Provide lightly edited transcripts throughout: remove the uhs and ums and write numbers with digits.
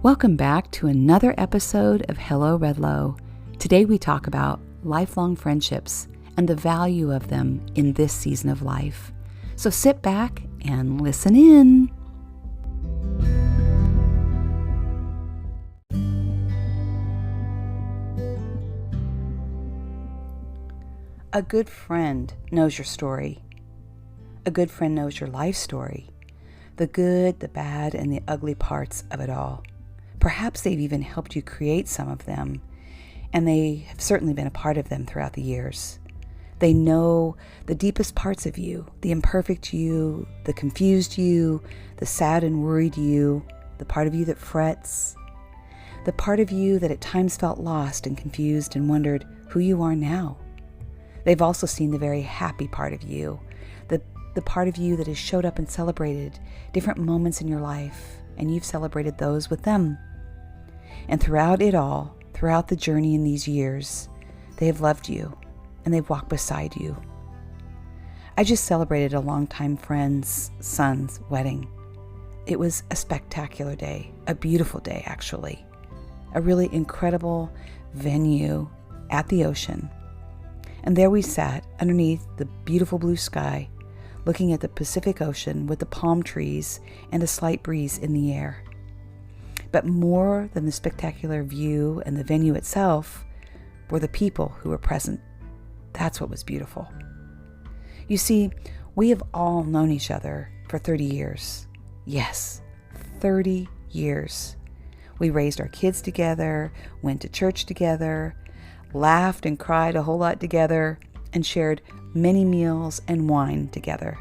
Welcome back to another episode of Hello Redlo. Today we talk about lifelong friendships and the value of them in this season of life. So sit back and listen in. A good friend knows your story. A good friend knows your life story, the good, the bad, and the ugly parts of it all. Perhaps they've even helped you create some of them, and they have certainly been a part of them throughout the years. They know the deepest parts of you, the imperfect you, the confused you, the sad and worried you, the part of you that frets, the part of you that at times felt lost and confused and wondered who you are now. They've also seen the very happy part of you, the part of you that has showed up and celebrated different moments in your life, and you've celebrated those with them. And throughout it all, throughout the journey in these years, they have loved you and they've walked beside you. I just celebrated a longtime friend's son's wedding. It was a spectacular day, a beautiful day actually, a really incredible venue at the ocean. And there we sat underneath the beautiful blue sky, looking at the Pacific Ocean with the palm trees and a slight breeze in the air. But more than the spectacular view and the venue itself were the people who were present. That's what was beautiful. You see, we have all known each other for 30 years. Yes, 30 years. We raised our kids together, went to church together, laughed and cried a whole lot together, and shared many meals and wine together.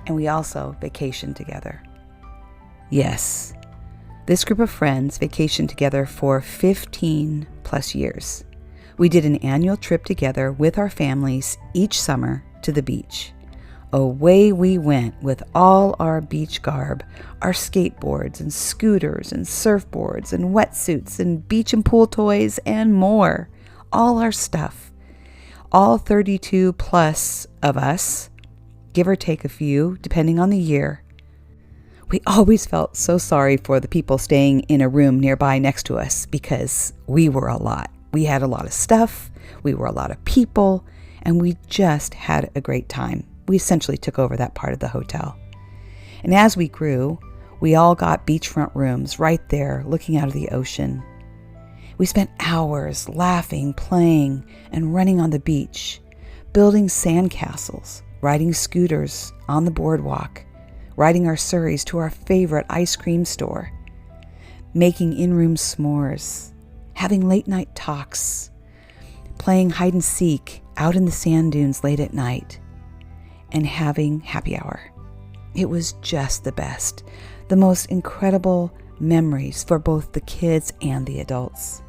And we also vacationed together. Yes, this group of friends vacationed together for 15 plus years. We did an annual trip together with our families each summer to the beach. Away we went with all our beach garb, our skateboards and scooters and surfboards and wetsuits and beach and pool toys and more. All our stuff. All 32 plus of us, give or take a few, depending on the year. We always felt so sorry for the people staying in a room nearby next to us because we were a lot. We had a lot of stuff, we were a lot of people, and we just had a great time. We essentially took over that part of the hotel. And as we grew, we all got beachfront rooms right there looking out of the ocean. We spent hours laughing, playing, and running on the beach, building sandcastles, riding scooters on the boardwalk, riding our surreys to our favorite ice cream store, making in-room s'mores, having late-night talks, playing hide-and-seek out in the sand dunes late at night, and having happy hour. It was just the best, the most incredible memories for both the kids and the adults.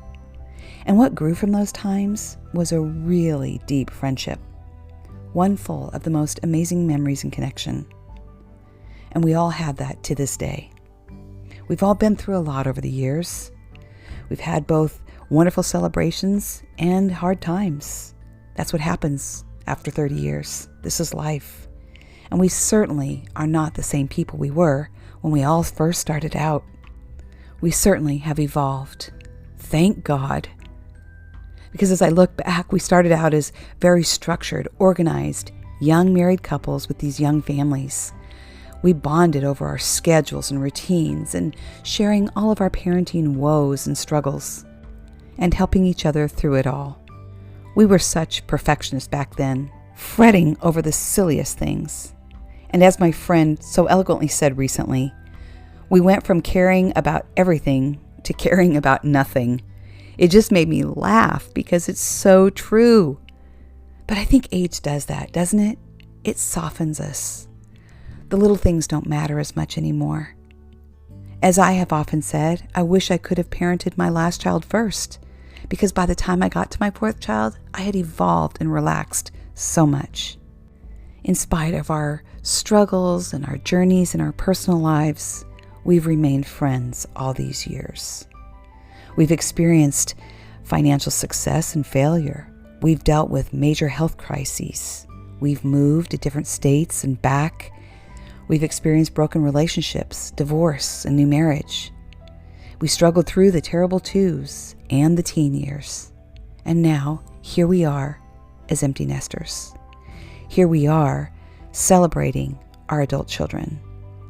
And what grew from those times was a really deep friendship, one full of the most amazing memories and connection. And we all have that to this day. We've all been through a lot over the years. We've had both wonderful celebrations and hard times. That's what happens after 30 years. This is life. And we certainly are not the same people we were when we all first started out. We certainly have evolved. Thank God. Because as I look back, we started out as very structured, organized, young married couples with these young families. We bonded over our schedules and routines and sharing all of our parenting woes and struggles and helping each other through it all. We were such perfectionists back then, fretting over the silliest things. And as my friend so eloquently said recently, we went from caring about everything to caring about nothing. It just made me laugh because it's so true. But I think age does that, doesn't it? It softens us. The little things don't matter as much anymore. As I have often said, I wish I could have parented my last child first, because by the time I got to my fourth child, I had evolved and relaxed so much. In spite of our struggles and our journeys in our personal lives, we've remained friends all these years. We've experienced financial success and failure. We've dealt with major health crises. We've moved to different states and back. We've experienced broken relationships, divorce, and new marriage. We struggled through the terrible twos and the teen years. And now, here we are as empty nesters. Here we are celebrating our adult children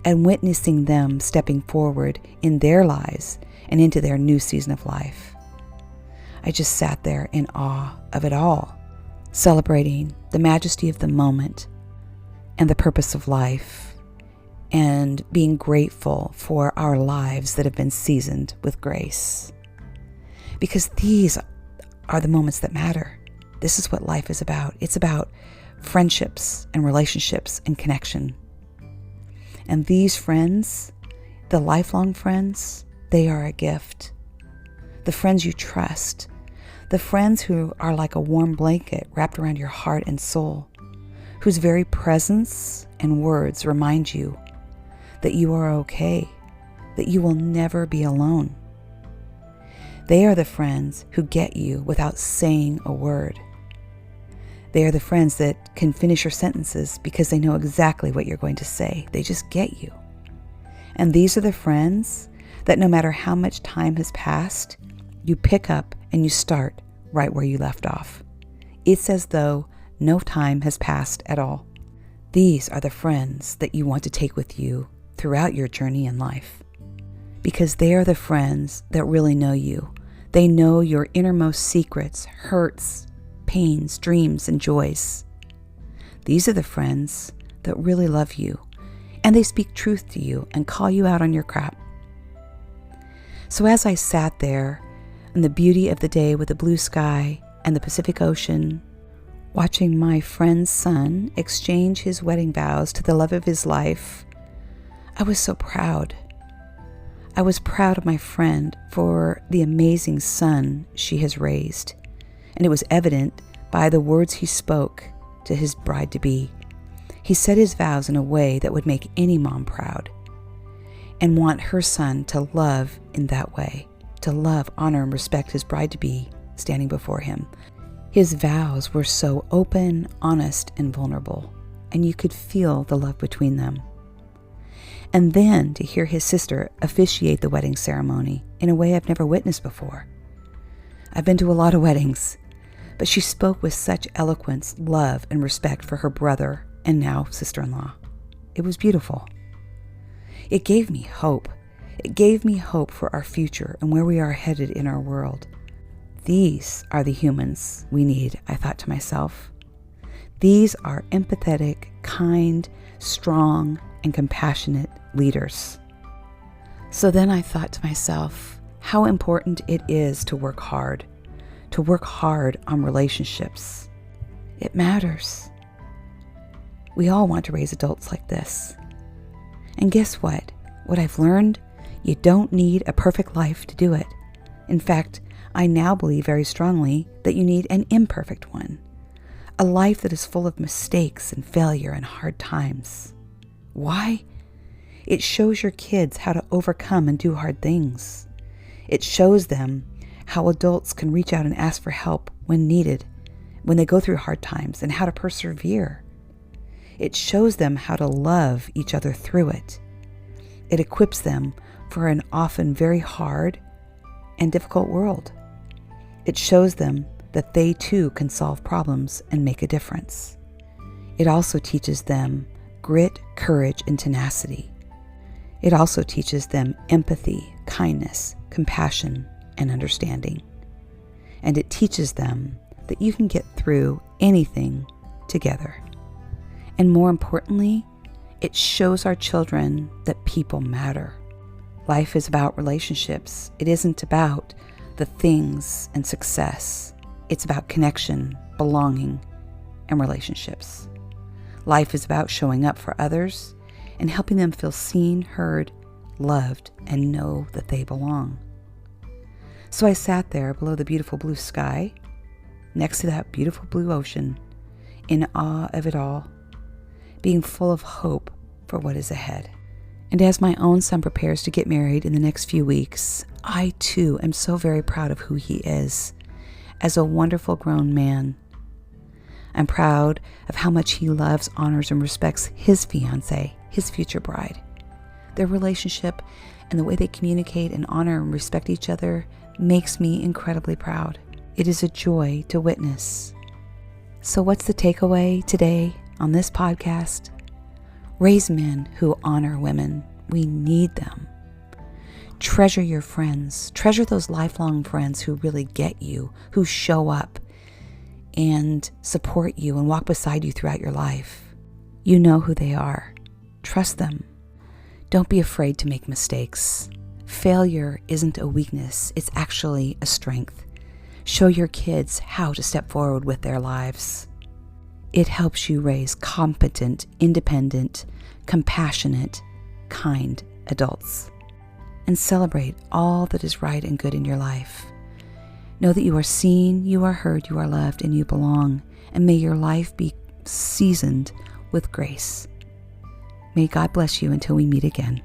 and witnessing them stepping forward in their lives and into their new season of life. I just sat there in awe of it all, celebrating the majesty of the moment and the purpose of life, and being grateful for our lives that have been seasoned with grace. Because these are the moments that matter. This is what life is about. It's about friendships and relationships and connection. And these friends, the lifelong friends, they are a gift. The friends you trust, the friends who are like a warm blanket wrapped around your heart and soul, whose very presence and words remind you that you are okay, that you will never be alone. They are the friends who get you without saying a word. They are the friends that can finish your sentences because they know exactly what you're going to say. They just get you. And these are the friends that no matter how much time has passed, you pick up and you start right where you left off. It's as though no time has passed at all. These are the friends that you want to take with you throughout your journey in life, because they are the friends that really know you. They know your innermost secrets, hurts, pains, dreams, and joys. These are the friends that really love you, and they speak truth to you and call you out on your crap. So as I sat there in the beauty of the day with the blue sky and the Pacific Ocean, watching my friend's son exchange his wedding vows to the love of his life, I was so proud. I was proud of my friend for the amazing son she has raised, and it was evident by the words he spoke to his bride-to-be. He said his vows in a way that would make any mom proud and want her son to love in that way, to love, honor, and respect his bride-to-be standing before him. His vows were so open, honest, and vulnerable, and you could feel the love between them. And then to hear his sister officiate the wedding ceremony in a way I've never witnessed before. I've been to a lot of weddings, but she spoke with such eloquence, love, and respect for her brother and now sister-in-law. It was beautiful. It gave me hope. It gave me hope for our future and where we are headed in our world. These are the humans we need, I thought to myself. These are empathetic, kind, strong, and compassionate leaders. So then I thought to myself how important it is to work hard on relationships. It matters. We all want to raise adults like this. And guess what? What I've learned, you don't need a perfect life to do it. In fact, I now believe very strongly that you need an imperfect one. A life that is full of mistakes and failure and hard times. Why? It shows your kids how to overcome and do hard things. It shows them how adults can reach out and ask for help when needed, when they go through hard times, and how to persevere. It shows them how to love each other through it. It equips them for an often very hard and difficult world. It shows them that they too can solve problems and make a difference. It also teaches them grit, courage, and tenacity. It also teaches them empathy, kindness, compassion, and understanding. And it teaches them that you can get through anything together. And more importantly, it shows our children that people matter. Life is about relationships. It isn't about the things and success. It's about connection, belonging, and relationships. Life is about showing up for others and helping them feel seen, heard, loved, and know that they belong. So I sat there below the beautiful blue sky, next to that beautiful blue ocean, in awe of it all, being full of hope for what is ahead. And as my own son prepares to get married in the next few weeks, I too am so very proud of who he is as a wonderful grown man. I'm proud of how much he loves, honors, and respects his fiancée, his future bride. Their relationship and the way they communicate and honor and respect each other makes me incredibly proud. It is a joy to witness. So what's the takeaway today on this podcast? Raise men who honor women. We need them. Treasure your friends. Treasure those lifelong friends who really get you, who show up and support you and walk beside you throughout your life. You know who they are. Trust them. Don't be afraid to make mistakes. Failure isn't a weakness, it's actually a strength. Show your kids how to step forward with their lives. It helps you raise competent, independent, compassionate, kind adults. And celebrate all that is right and good in your life. Know that you are seen, you are heard, you are loved, and you belong. And may your life be seasoned with grace. May God bless you until we meet again.